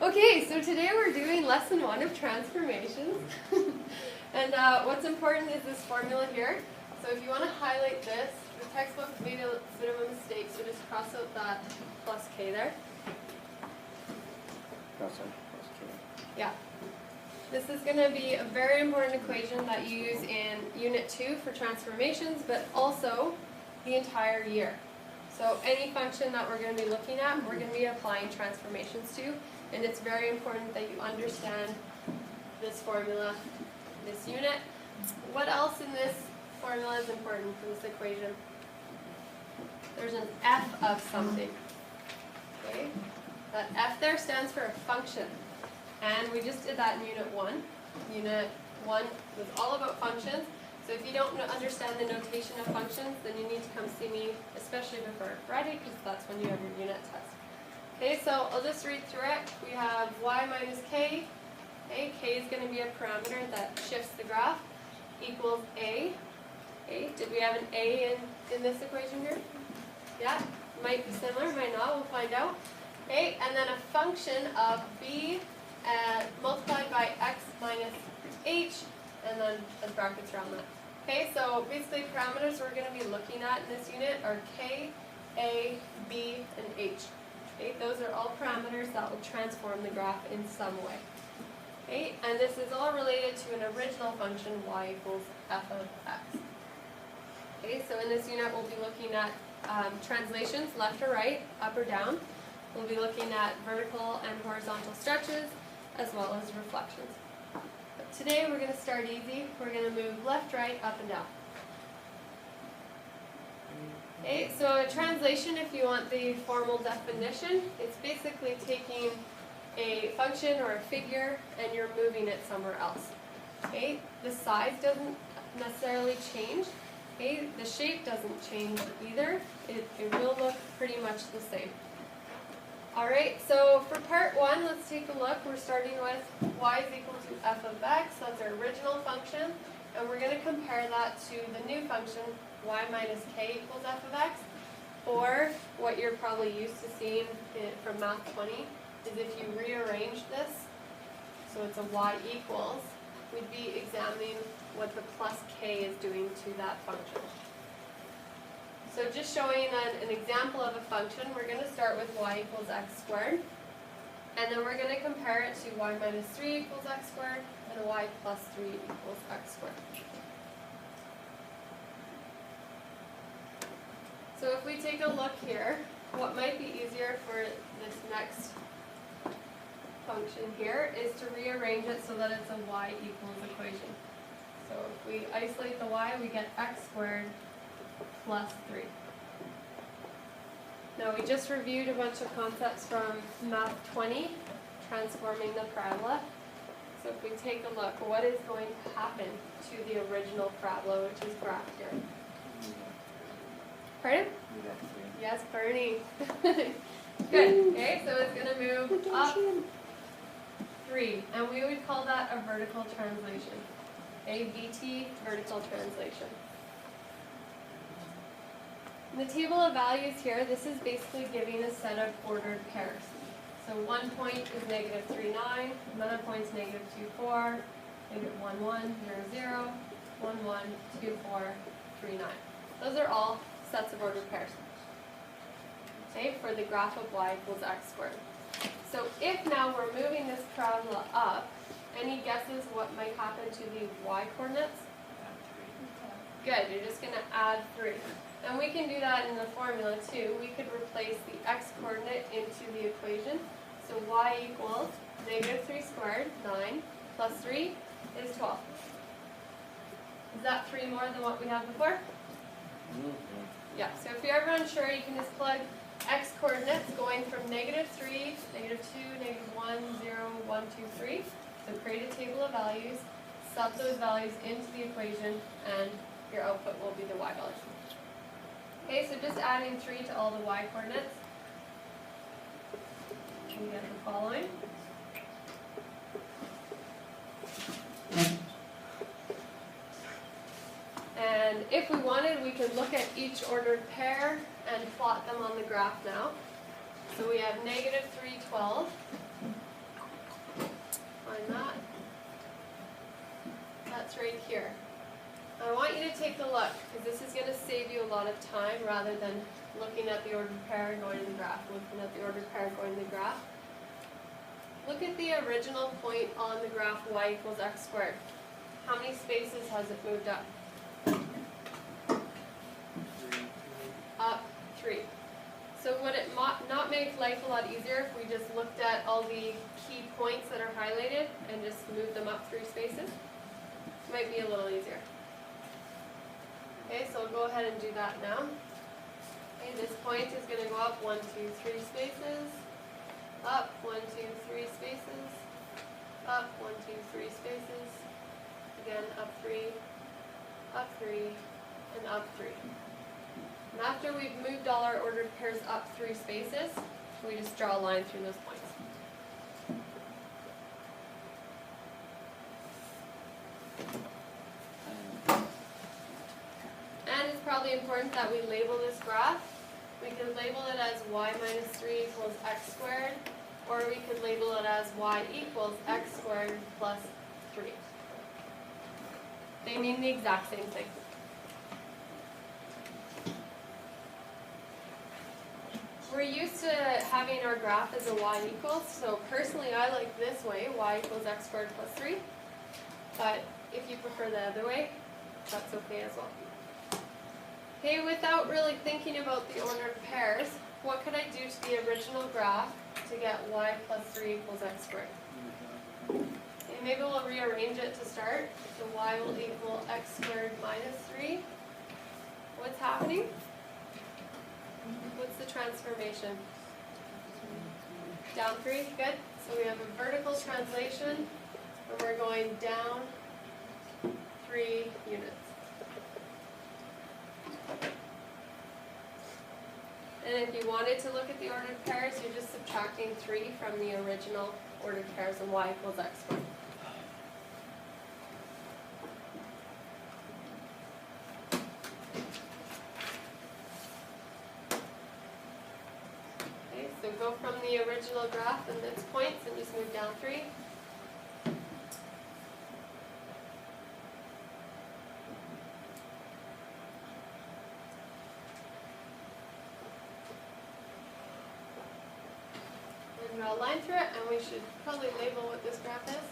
Okay, so today we're doing lesson 1 of transformations. And what's important is this formula here. So if you want to highlight this, the textbook made a bit of a mistake, so just cross out that plus k there. Cross out plus k. Yeah. This is going to be a very important equation that you use in Unit 2 for transformations, but also the entire year. So any function that we're going to be looking at, we're going to be applying transformations to, and it's very important that you understand this formula, this unit. What else in this formula is important for this equation? There's an f of something. Okay? That f there stands for a function. And we just did that in Unit 1. Unit 1 was all about functions. So if you don't understand the notation of functions, then you need to come see me, especially before Friday, because that's when you have your unit test. Okay, so I'll just read through it. We have y minus k. Okay, k is going to be a parameter that shifts the graph, equals a. Okay, did we have an a in this equation here? Yeah, might be similar, might not, we'll find out. Okay, and then a function of b multiplied by x minus h, and then the brackets around that. Okay, so basically parameters we're going to be looking at in this unit are k, a, b, and h. Okay, those are all parameters that will transform the graph in some way. Okay, and this is all related to an original function y equals f of x. Okay, so in this unit we'll be looking at translations, left or right, up or down. We'll be looking at vertical and horizontal stretches, as well as reflections. But today we're going to start easy. We're going to move left, right, up, and down. Okay, so a translation, if you want the formal definition, it's basically taking a function or a figure and you're moving it somewhere else. Okay, the size doesn't necessarily change. Okay, the shape doesn't change either. It will look pretty much the same. Alright, so for part 1, let's take a look. We're starting with y is equal to f of x. That's our original function. And we're going to compare that to the new function, y minus k equals f of x. Or what you're probably used to seeing from Math 20 is if you rearrange this, so it's a y equals, we'd be examining what the plus k is doing to that function. So just showing an example of a function, we're going to start with y equals x squared. And then we're going to compare it to y minus 3 equals x squared and y plus 3 equals x squared. So if we take a look here, what might be easier for this next function here is to rearrange it so that it's a y equals equation. So if we isolate the y, we get x squared plus 3. Now we just reviewed a bunch of concepts from Math 20, transforming the parabola. So if we take a look, what is going to happen to the original parabola, which is graphed here? Pardon? Yes, Bernie. Good. Okay, so it's going to move up 3, and we would call that a vertical translation. A VT, vertical translation. In the table of values here, this is basically giving a set of ordered pairs. So one point is negative 3, 9, another point is negative 2, 4, negative 1, 1, 0, 0, 1, 1, 2, 4, 3, 9. Those are all sets of ordered pairs. Okay, for the graph of y equals x squared. So if now we're moving this parabola up, any guesses what might happen to the y coordinates? Good, you're just going to add 3. And we can do that in the formula too. We could replace the x coordinate into the equation. So y equals negative 3 squared, 9, plus 3 is 12. Is that 3 more than what we had before? Yeah, so if you're ever unsure, you can just plug x coordinates going from negative 3, negative 2, negative 1, 0, 1, 2, 3. So create a table of values, sub those values into the equation, and your output will be the y values. Okay, so just adding 3 to all the y coordinates, we get the following. And if we wanted, we could look at each ordered pair and plot them on the graph now. So we have negative 3, 12. to take a look, because this is going to save you a lot of time rather than looking at the ordered pair, going to the graph, looking at the ordered pair, going to the graph. Look at the original point on the graph y equals x squared. How many spaces has it moved up? Up 3. So would it not make life a lot easier if we just looked at all the key points that are highlighted and just moved them up 3 spaces? Might be a little easier. Okay, so we'll go ahead and do that now. Okay, this point is going to go up 1, 2, 3 spaces. Up 1, 2, 3 spaces. Up 1, 2, 3 spaces. Again, up 3, and up 3. And after we've moved all our ordered pairs up 3 spaces, we just draw a line through those points. And it's probably important that we label this graph. We could label it as y minus 3 equals x squared, or we could label it as y equals x squared plus 3. They mean the exact same thing. We're used to having our graph as a y equals, so personally I like this way, y equals x squared plus 3. But if you prefer the other way, that's okay as well. Okay, without really thinking about the ordered pairs, what could I do to the original graph to get y plus 3 equals x squared? Okay, maybe we'll rearrange it to start. So y will equal x squared minus 3. What's happening? What's the transformation? Down 3, good. So we have a vertical translation, and we're going down 3 units. And if you wanted to look at the ordered pairs, you're just subtracting 3 from the original ordered pairs, and y equals x squared. Okay, so go from the original graph and its points and just move down 3. Draw a line through it, and we should probably label what this graph is.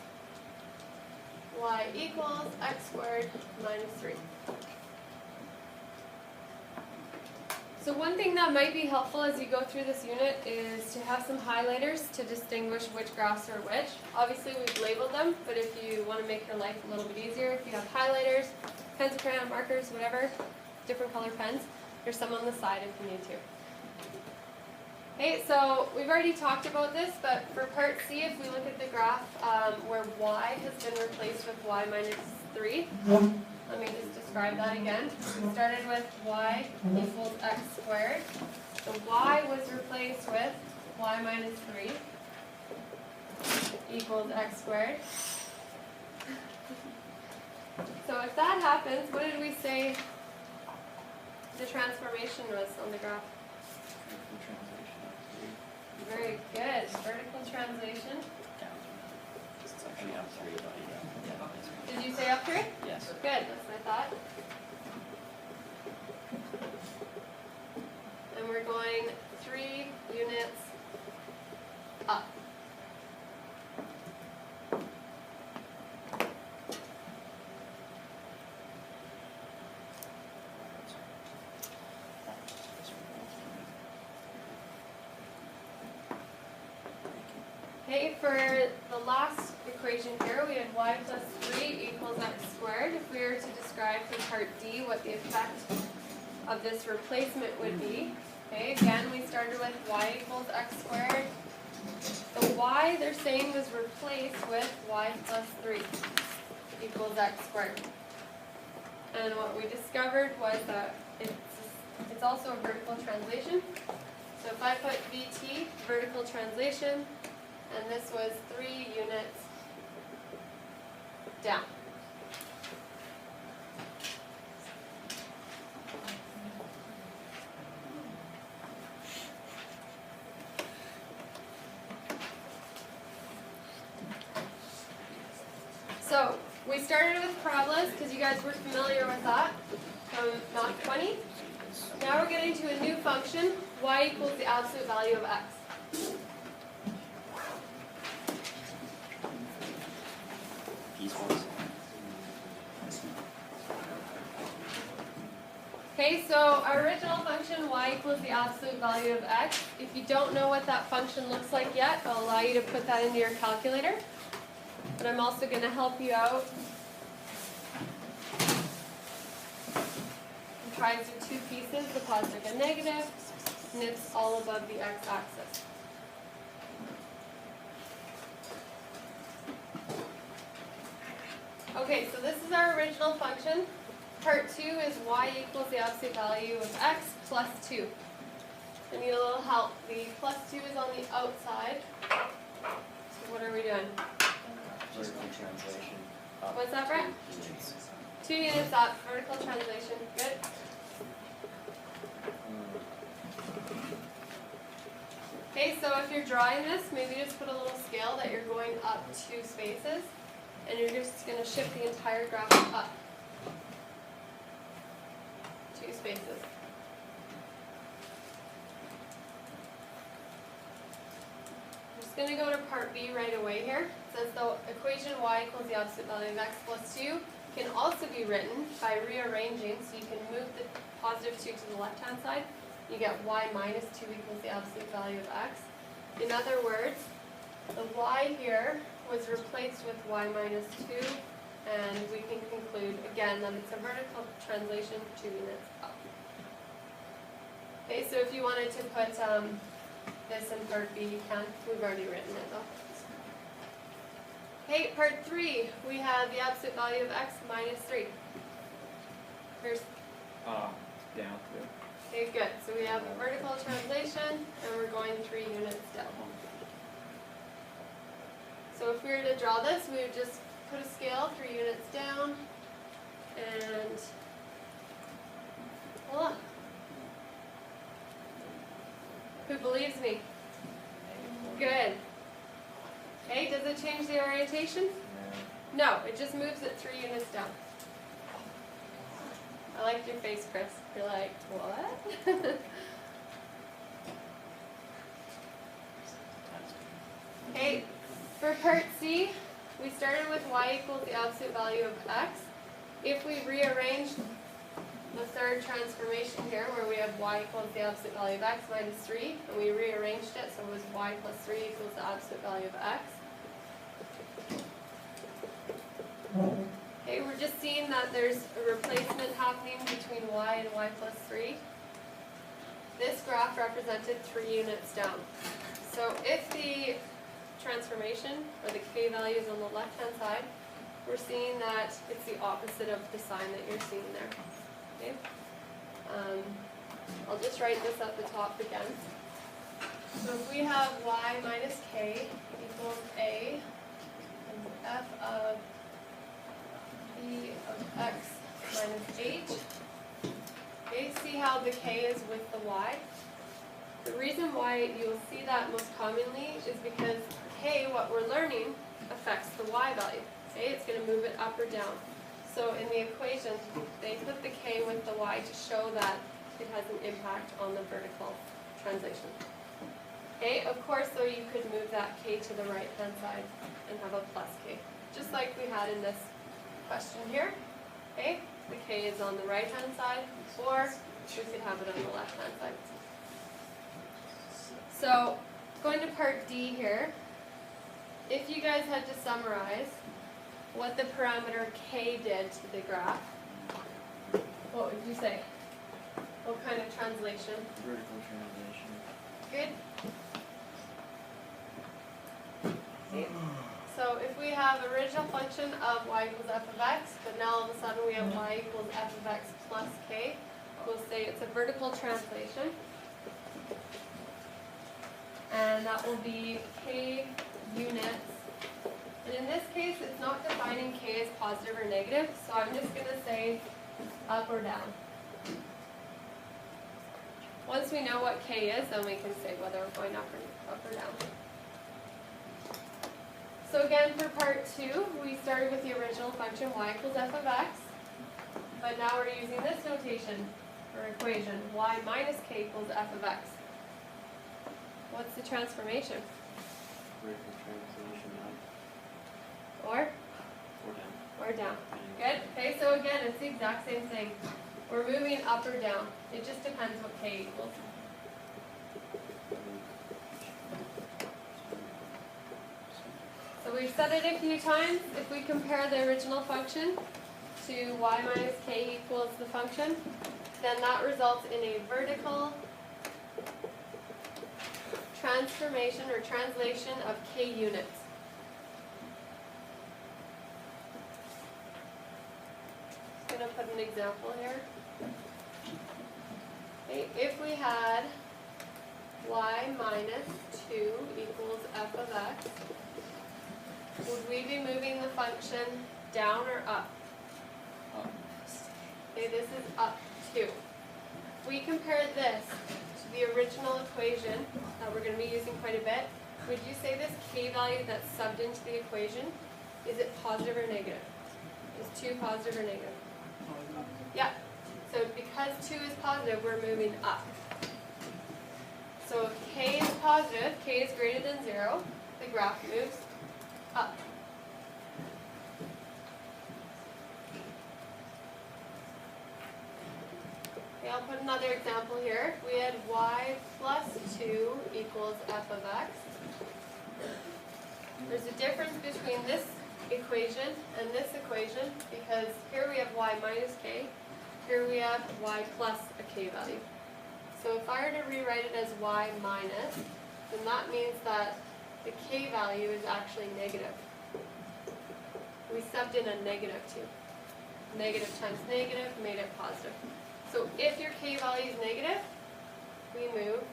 Y equals x squared minus 3. So one thing that might be helpful as you go through this unit is to have some highlighters to distinguish which graphs are which. Obviously we've labeled them, but if you want to make your life a little bit easier, if you have highlighters, pencil, crayon, markers, whatever, different color pens, there's some on the side if you need to. Okay, so we've already talked about this, but for part C, if we look at the graph where y has been replaced with y minus 3, let me just describe that again. We started with y equals x squared. So y was replaced with y minus 3 equals x squared. So if that happens, what did we say the transformation was on the graph? Very good. Vertical translation. It's actually up 3, but yeah. Did you say up 3? Yes. Good, that's what I thought. And we're going 3 units up. Okay, for the last equation here, we had y plus 3 equals x squared. If we were to describe for part D what the effect of this replacement would be, okay, again, we started with y equals x squared. The y they're saying was replaced with y plus 3 equals x squared. And what we discovered was that it's also a vertical translation. So if I put VT, vertical translation, and this was 3 units down. So We started with parabolas because you guys were familiar with that from Math 20. Now we're getting to a new function, y equals the absolute value of x. These ones. Okay, so our original function, y equals the absolute value of x. If you don't know what that function looks like yet, I'll allow you to put that into your calculator. But I'm also going to help you out. Comprised of two pieces, the positive and negative, and it's all above the x-axis. Okay, so this is our original function. Part 2 is y equals the absolute value of x plus 2. I need a little help. The plus 2 is on the outside. So what are we doing? Vertical translation. Up What's that, Brett? 2 units. 2 units up, vertical translation, good. Okay, so if you're drawing this, maybe just put a little scale that you're going up 2 spaces, and you're just going to shift the entire graph up 2 spaces. I'm just going to go to part B right away here. It says the equation y equals the absolute value of x plus 2 can also be written by rearranging, so you can move the positive 2 to the left-hand side. You get y minus 2 equals the absolute value of x. In other words, the y here was replaced with y minus 2, and we can conclude, again, that it's a vertical translation 2 units up. Okay, so if you wanted to put this in part B, you can. We've already written it though. Okay, part 3, we have the absolute value of x minus 3. Here's Down to. Okay, good. So we have a vertical translation, and we're going 3 units down. So if we were to draw this, we would just put a scale 3 units down, and voila. Who believes me? Good. Okay, does it change the orientation? No, it just moves it 3 units down. I liked your face, Chris. You're like, what? Okay, for part C, we started with y equals the absolute value of x. If we rearrange the third transformation here, where we have y equals the absolute value of x minus 3, and we rearranged it so it was y plus 3 equals the absolute value of x. Okay, we're just seeing that there's a replacement happening between y and y plus 3. This graph represented 3 units down. So if the transformation, or the k value is on the left-hand side, we're seeing that it's the opposite of the sign that you're seeing there. Okay? I'll just write this at the top again. So if we have y minus k equals a, and f of b of x minus h. Okay, see how the k is with the y? The reason why you'll see that most commonly is because k, what we're learning, affects the y value. Okay, it's going to move it up or down. So in the equation, they put the k with the y to show that it has an impact on the vertical translation. Okay, of course though you could move that k to the right hand side and have a plus k, just like we had in this question here. Okay, the k is on the right hand side, or we could have it on the left hand side. So going to part D here, if you guys had to summarize what the parameter k did to the graph, what would you say? What kind of translation? Vertical translation. Good. See? So if we have original function of y equals f of x, but now all of a sudden we have y equals f of x plus k, we'll say it's a vertical translation. And that will be k units. And in this case, it's not defining k as positive or negative, so I'm just going to say up or down. Once we know what k is, then we can say whether we're going up or down. So again, for part 2, we started with the original function y equals f of x, but now we're using this notation or equation, y minus k equals f of x. What's the transformation? Where's the translation up Or or down? or down. Good? Okay, so again, it's the exact same thing. We're moving up or down. It just depends what k equals. So we've said it a few times. If we compare the original function to y minus k equals the function, then that results in a vertical transformation or translation of k units. I'm going to put an example here. Okay, if we had y minus 2 equals f of x, would we be moving the function down or up? Okay, this is up 2. If we compare this to the original equation that we're going to be using quite a bit, would you say this k value that's subbed into the equation, is it positive or negative? Is 2 positive or negative? Yeah. So because 2 is positive, we're moving up. So if k is positive, k is greater than 0, the graph moves up. Okay, I'll put another example here. We had y plus 2 equals f of x. There's a difference between this equation and this equation because here we have y minus k, here we have y plus a k value. So if I were to rewrite it as y minus, then that means that the k value is actually negative. We subbed in a negative 2. Negative times negative made it positive. So if your k value is negative, we move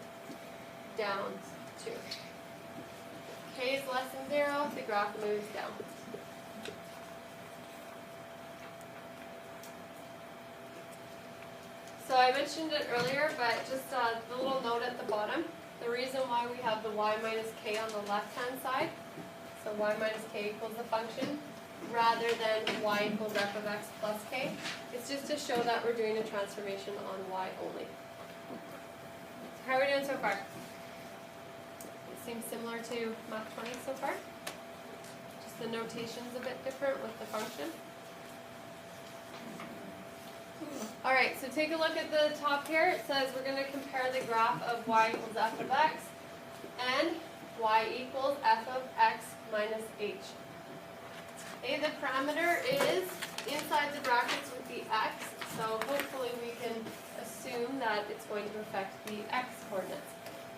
down 2. K is less than 0, the graph moves down. So I mentioned it earlier, but just the little note at the bottom. The reason why we have the y minus k on the left-hand side, so y minus k equals the function, rather than y equals f of x plus k, it's just to show that we're doing a transformation on y only. How are we doing so far? It seems similar to Math 20 so far. Just the notation's a bit different with the function. Alright, so take a look at the top here. It says we're going to compare the graph of y equals f of x and y equals f of x minus h. Okay, the parameter is inside the brackets with the x, so hopefully we can assume that it's going to affect the x coordinates.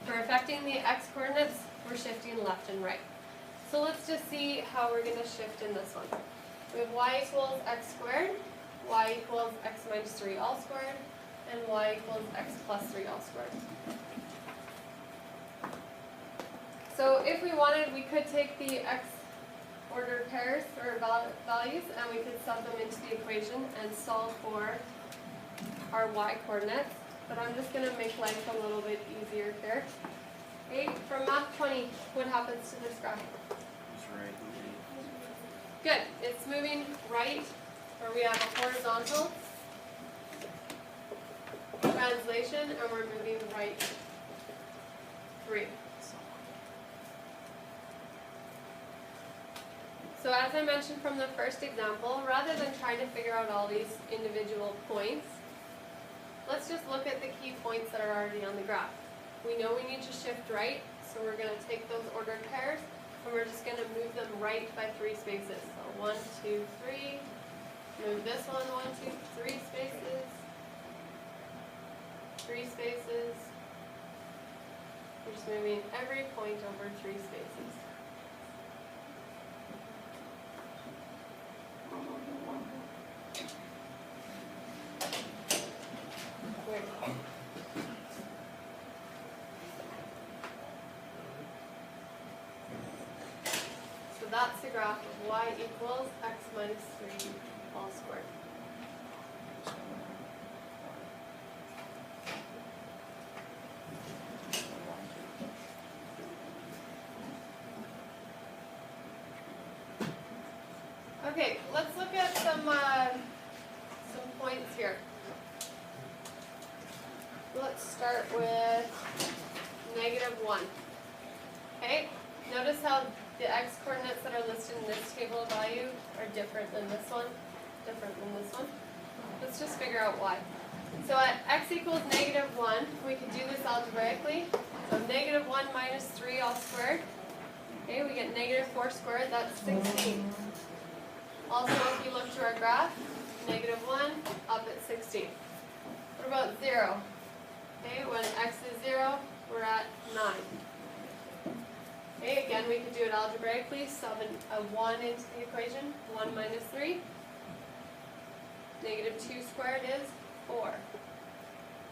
For affecting the x coordinates, we're shifting left and right. So let's just see how we're going to shift in this one. We have y equals x squared, y equals x minus 3 all squared, and y equals x plus 3 all squared. So if we wanted, we could take the x ordered pairs or values and we could sub them into the equation and solve for our y coordinates. But I'm just going to make life a little bit easier here. Okay, from Math 20, what happens to this graph? It's right. Good, it's moving right, where we have a horizontal translation, and we're moving right 3. So as I mentioned from the first example, rather than trying to figure out all these individual points, let's just look at the key points that are already on the graph. We know we need to shift right, so we're going to take those ordered pairs, and we're just going to move them right by 3 spaces. So 1, 2, 3. Move this one 1, 2, 3 spaces. 3 spaces. We're just moving every point over 3 spaces. Weird. So that's the graph of y equals x minus 3 all squared. Okay, let's look at some points here. Let's start with -1. Okay, notice how the x coordinates that are listed in this table of value are different than this one, Let's just figure out why. So at x equals -1, we can do this algebraically. So -1 minus 3 all squared. Okay, we get -4 squared, that's 16. Also, if you look to our graph, -1 up at 16. What about 0? Okay, when x is 0, we're at 9. Okay, again, we could do it algebraically, sub a 1 into the equation, 1 minus 3. -2 squared is 4.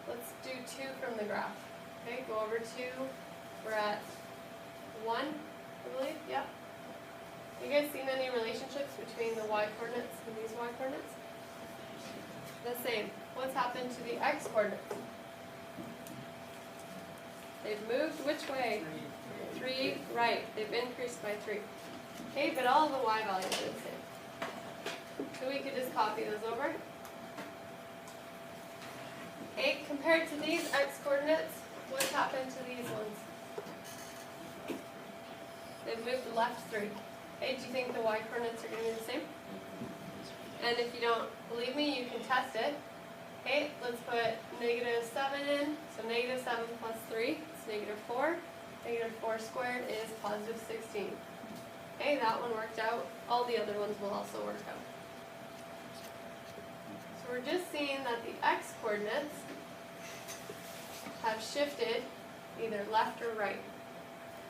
Let's do 2 from the graph. Okay, go over 2, we're at 1, I believe, yeah. You guys seen any relationships between the y coordinates and these y coordinates? The same. What's happened to the x coordinates? They've moved which way? 3, right. They've increased by 3. Okay, but all the y values are the same. So we could just copy those over. Okay, compared to these x coordinates, what's happened to these ones? They've moved left 3. Okay, do you think the y coordinates are going to be the same? And if you don't believe me, you can test it. Okay, let's put -7 in. So -7 plus 3 is -4. -4 squared is positive 16. Okay, that one worked out. All the other ones will also work out. So we're just seeing that the x coordinates have shifted either left or right.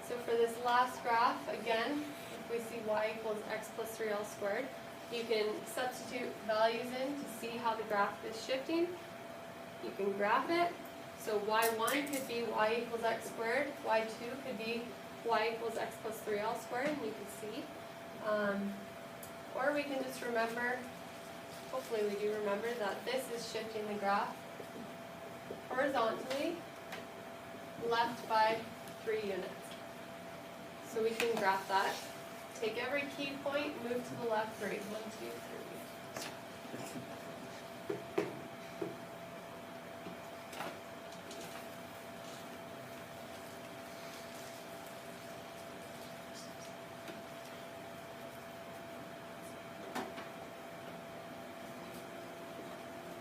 So for this last graph, again, if we see y equals x plus 3 all squared, you can substitute values in to see how the graph is shifting. You can graph it. So y1 could be y equals x squared, y2 could be y equals x plus 3 all squared, and you can see. Or we can just remember, hopefully we do remember, that this is shifting the graph horizontally left by 3 units. So we can graph that. Take every key point, move to the left 3. 1, 2, 3.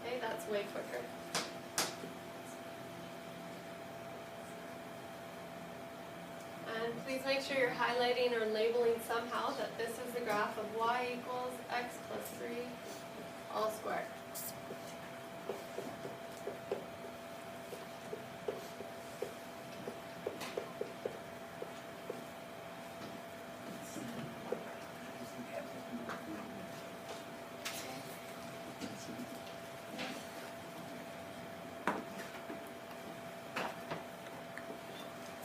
Okay, that's way quicker. And please make sure you're highlighting or labeling somehow that this is the graph of y equals x plus 3 all squared.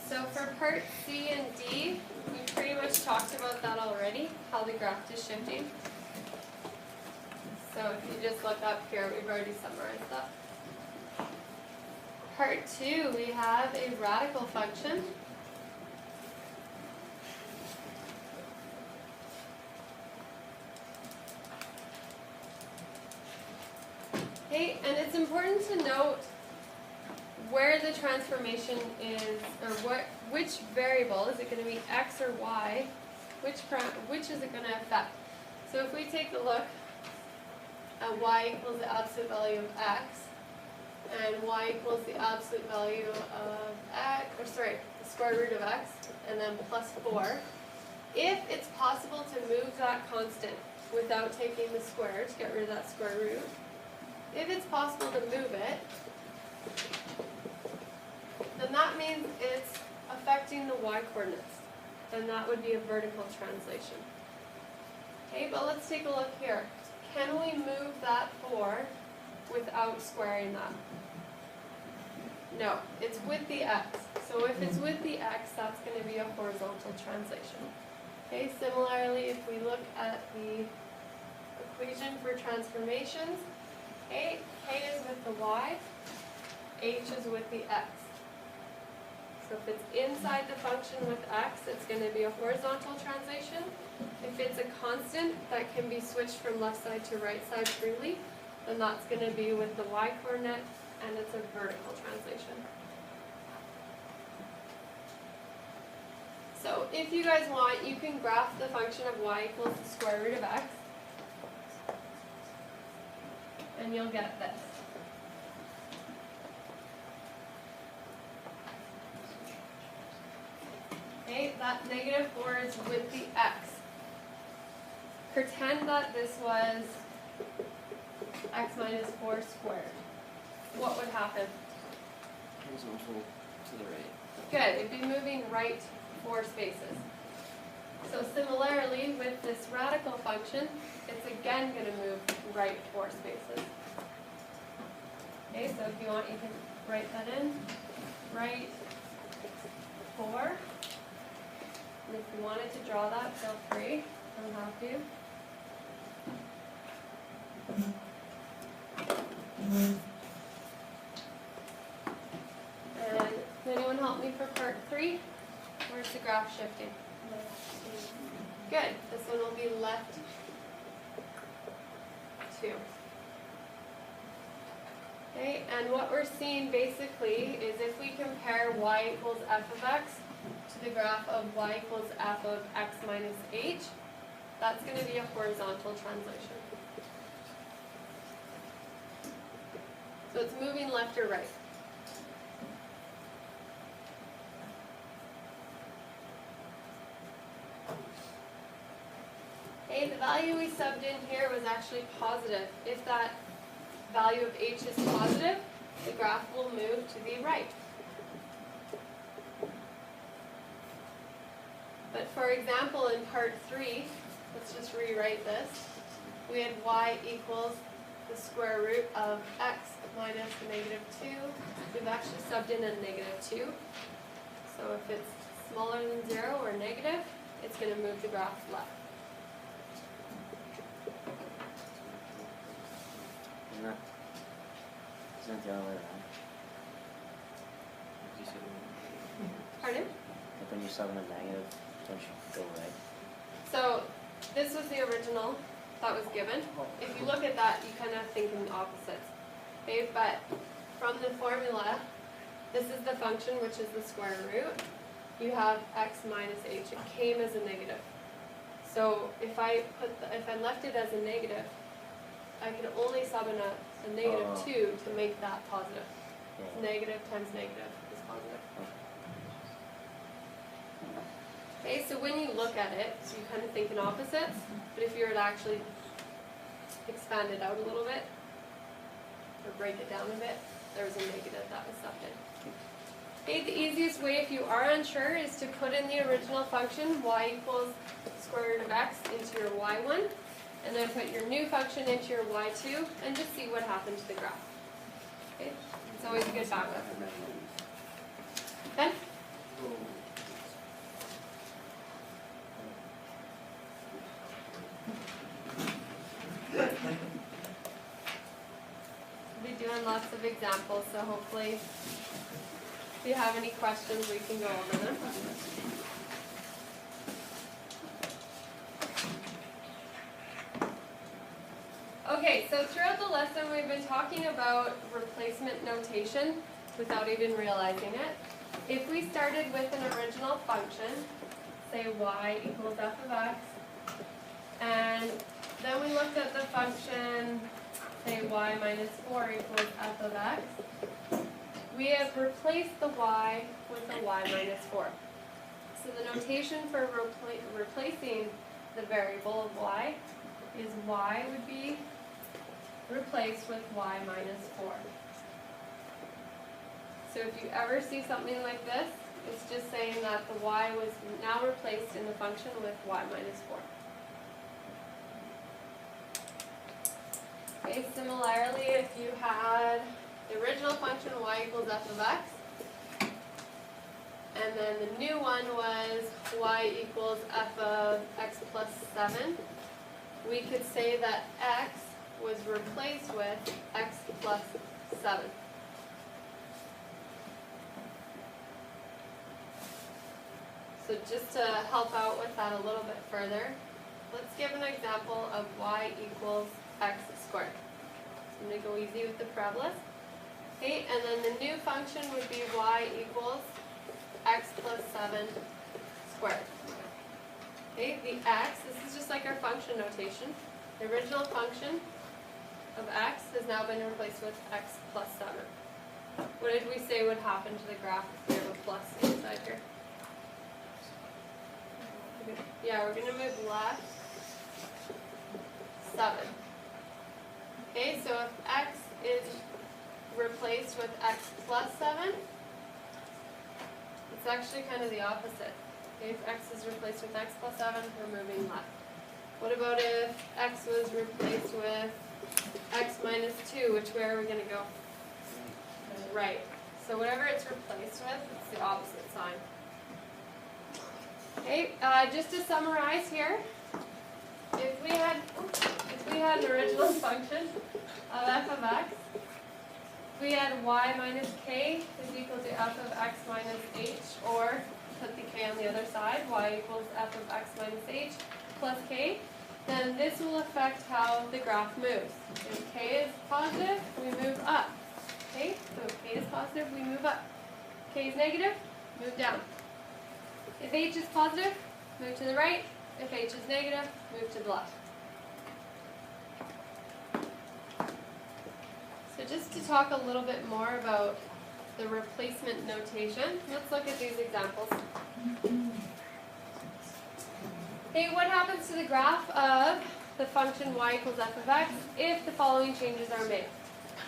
So for part C and D, we pretty much talked about that already, how the graph is shifting. So if you just look up here, we've already summarized that. Part 2, we have a radical function. Okay, and it's important to note where the transformation is, or which variable, is it going to be x or y, which is it going to affect. So if we take a look at y equals the absolute value of x, and y equals the absolute value of x, or sorry, the square root of x, and then plus 4, if it's possible to move that constant without taking the square, to get rid of that square root, if it's possible to move it, then that means it's affecting the y coordinates, and that would be a vertical translation. Okay, but let's take a look here. Can we move that 4 without squaring that? No, it's with the x. So if it's with the x, that's going to be a horizontal translation. Okay, similarly, if we look at the equation for transformations, k is with the y, h is with the x. So if it's inside the function with x, it's going to be a horizontal translation. If it's a constant that can be switched from left side to right side freely, then that's going to be with the y coordinate, and it's a vertical translation. So if you guys want, you can graph the function of y equals the square root of x, and you'll get this. Okay, that negative 4 is with the x. Pretend that this was x minus 4 squared. What would happen? Horizontal to the right. Good, it'd be moving right 4 spaces. So similarly, with this radical function, it's again going to move right 4 spaces. Okay, so if you want, you can write that in. Right 4. And if you wanted to draw that, feel free. Don't have to. And can anyone help me for part 3? Where's the graph shifting? Good. This one will be left 2. Okay, and what we're seeing basically is if we compare y equals f of x to the graph of y equals f of x minus h, that's going to be a horizontal translation. So it's moving left or right. Okay, the value we subbed in here was actually positive. If that value of h is positive, the graph will move to the right. But for example, in part 3, let's just rewrite this. We had y equals the square root of x minus negative 2. We've actually subbed in a negative 2. So if it's smaller than 0 or negative, it's going to move the graph left. Isn't it the other way around? You said Pardon? Like when you sub in a negative, don't you go right? So this was the original that was given. If you look at that, you kind of think in opposites. Okay, but from the formula, this is the function, which is the square root. You have x minus h. It came as a negative. So if I left it as a negative, I can only sub in a negative 2 to make that positive. Yeah. Negative times negative is positive. Okay, so when you look at it, so you kind of think in opposites, but if you were to actually expand it out a little bit, or break it down a bit, there was a negative that was subbed in. Okay, the easiest way if you are unsure is to put in the original function, y equals square root of x, into your y1, and then put your new function into your y2, and just see what happened to the graph. Okay, it's always a good backup. Okay? We'll be doing lots of examples, so hopefully if you have any questions, we can go over them. Okay, so throughout the lesson we've been talking about replacement notation without even realizing it. If we started with an original function, say y equals f of x, and then we looked at the function, say y minus 4 equals f of x, we have replaced the y with a y minus 4. So the notation for replacing the variable of y is y would be replaced with y minus 4. So if you ever see something like this, it's just saying that the y was now replaced in the function with y minus 4. Okay, similarly, if you had the original function y equals f of x, and then the new one was y equals f of x plus 7, we could say that x was replaced with x plus 7. So just to help out with that a little bit further, let's give an example of y equals x squared. So I'm gonna go easy with the parabolas. Okay, and then the new function would be y equals x plus 7 squared. Okay, the x, this is just like our function notation. The original function of x has now been replaced with x plus 7. What did we say would happen to the graph if we have a plus inside here? Yeah, we're going to move left 7. Okay, so if x is replaced with x plus 7, it's actually kind of the opposite. Okay, if x is replaced with x plus 7, we're moving left. What about if x was replaced with x minus 2, which way are we going to go? Right. So whatever it's replaced with, it's the opposite sign. Okay, just to summarize here, if we had an original function of f of x, we had y minus k is equal to f of x minus h, or put the k on the other side, y equals f of x minus h plus k, then this will affect how the graph moves. If k is positive, we move up. Okay, so if k is positive, we move up. K is negative, move down. If h is positive, move to the right. If h is negative, move to the left. So just to talk a little bit more about the replacement notation, let's look at these examples. Okay, what happens to the graph of the function y equals f of x if the following changes are made?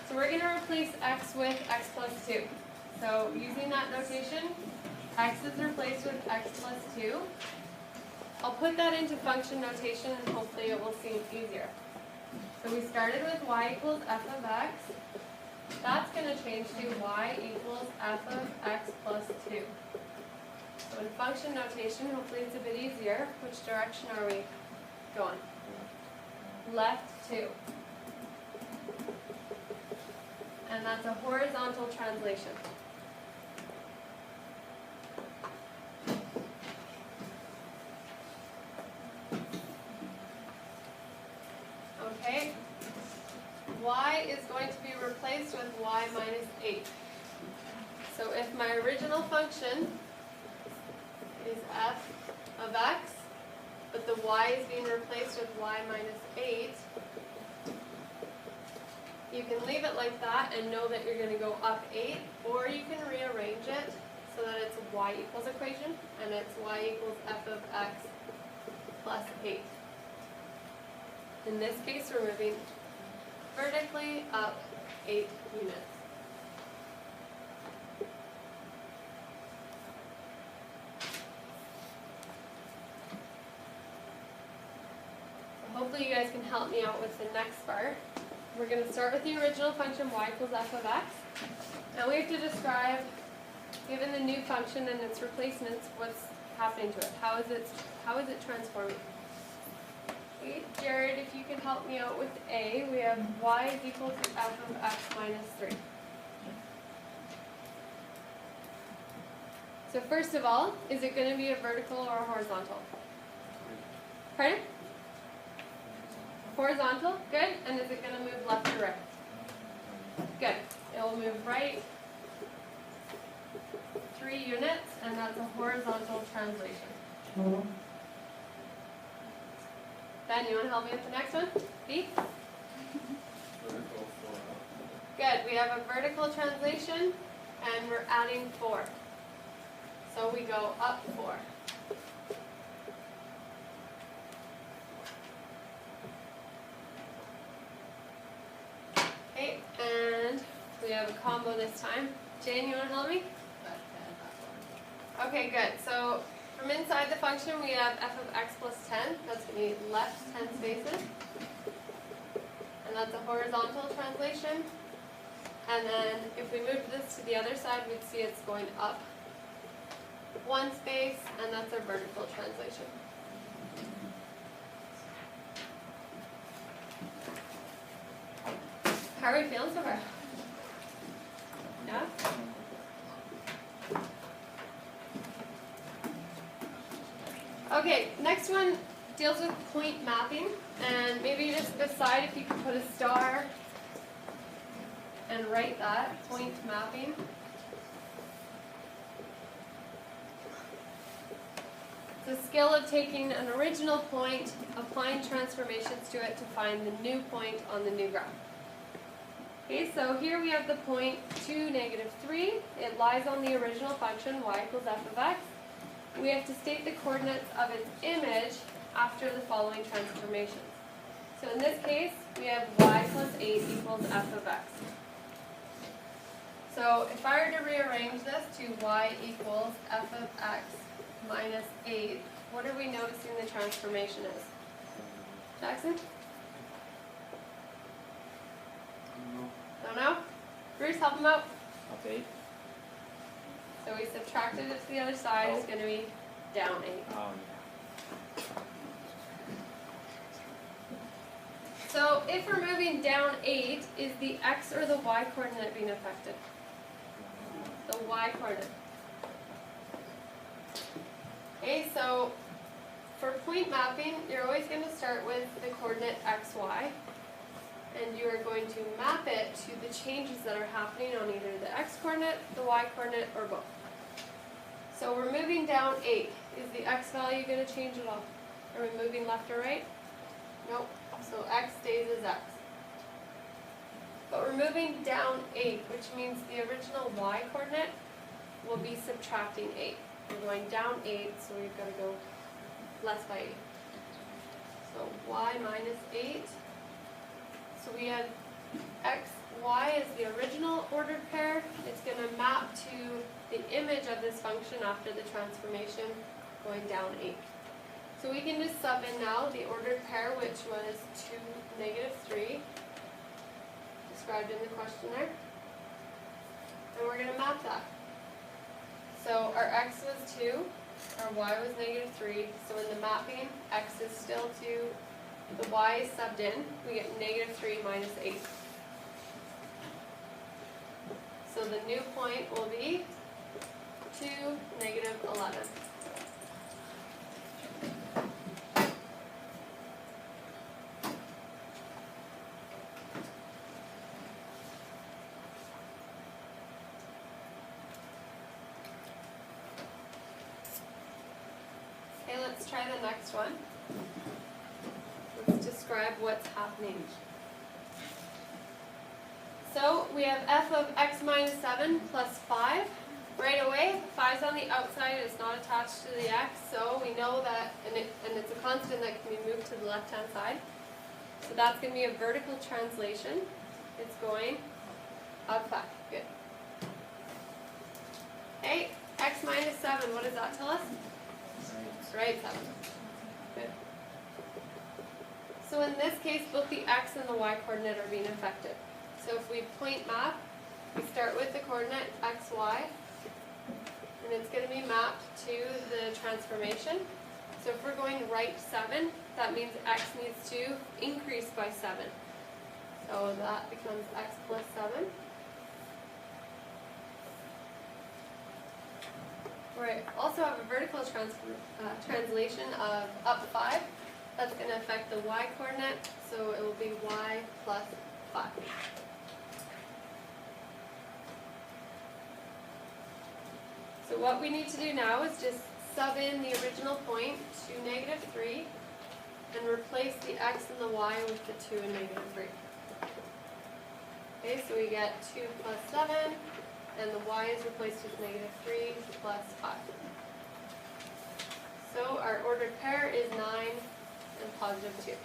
So we're going to replace x with x plus 2. So using that notation, x is replaced with x plus 2. I'll put that into function notation and hopefully it will seem easier. So we started with y equals f of x. That's going to change to y equals f of x plus 2. So in function notation, hopefully it's a bit easier. Which direction are we going? Left 2. And that's a horizontal translation. Okay. Y is going to be replaced with y minus 8. So if my original function is f of x, but the y is being replaced with y minus 8, you can leave it like that and know that you're going to go up 8, or you can rearrange it so that it's a y equals equation, and it's y equals f of x plus 8. In this case, we're moving vertically up 8 units. So hopefully you guys can help me out with the next part. We're going to start with the original function y equals f of x. Now we have to describe, given the new function and its replacements, what's happening to it. How is it transforming? Okay, Jared, if you can help me out with A, we have y is equal to f of x minus 3. So first of all, is it going to be a vertical or a horizontal? Pardon? Horizontal, good. And is it going to move left or right? Good. It will move right 3 units, and that's a horizontal translation. Ben, you want to help me with the next one? B? Good. We have a vertical translation, and we're adding 4. So we go up 4. Okay, and we have a combo this time. Jane, you want to help me? Okay, good. So from inside the function, we have f of x plus 10. That's going to be left 10 spaces. And that's a horizontal translation. And then if we move this to the other side, we'd see it's going up 1 space, and that's our vertical translation. How are we feeling so far? Yeah? Okay, next one deals with point mapping, and maybe just decide if you could put a star and write that, point mapping. It's a skill of taking an original point, applying transformations to it to find the new point on the new graph. Okay, so here we have the point 2, -3. It lies on the original function y equals f of x. We have to state the coordinates of its image after the following transformations. So in this case, we have y plus 8 equals f of x. So if I were to rearrange this to y equals f of x minus 8, what are we noticing the transformation is? Jackson? Don't know? Bruce, help him out. Up 8. So we subtracted it to the other side, it's going to be down 8. Oh, So if we're moving down 8, is the x or the y coordinate being affected? The y coordinate. Okay, so for point mapping, you're always going to start with the coordinate xy, and you are going to map it to the changes that are happening on either the x coordinate, the y coordinate, or both. So we're moving down 8. Is the x value going to change at all? Are we moving left or right? Nope. So x stays as x. But we're moving down 8, which means the original y coordinate will be subtracting 8. We're going down 8, so we've got to go less by 8. So y minus 8. So we have x, y as the original ordered pair. It's going to map to the image of this function after the transformation, going down 8. So we can just sub in now the ordered pair, which was 2, -3, described in the question there. And we're going to map that. So our x was 2, our y was -3, so in the mapping, x is still 2, the y is subbed in, we get -3 minus 8. So the new point will be 2, -11. Okay, let's try the next one. Let's describe what's happening. So we have f of x minus 7 plus 5. Right away, 5's on the outside, it's not attached to the x, so we know that, and it's a constant that can be moved to the left-hand side. So that's going to be a vertical translation. It's going up 5. Good. Okay, x minus 7, what does that tell us? Right 7. Good. So in this case, both the x and the y coordinate are being affected. So if we point map, we start with the coordinate xy, and it's going to be mapped to the transformation. So if we're going right 7, that means x needs to increase by 7. So that becomes x plus 7. We also have a vertical translation of up 5. That's going to affect the y coordinate, so it will be y plus 5. So what we need to do now is just sub in the original point to -3 and replace the x and the y with the 2 and -3. Okay, so we get 2 plus 7, and the y is replaced with -3 plus 5. So our ordered pair is 9 and positive 2.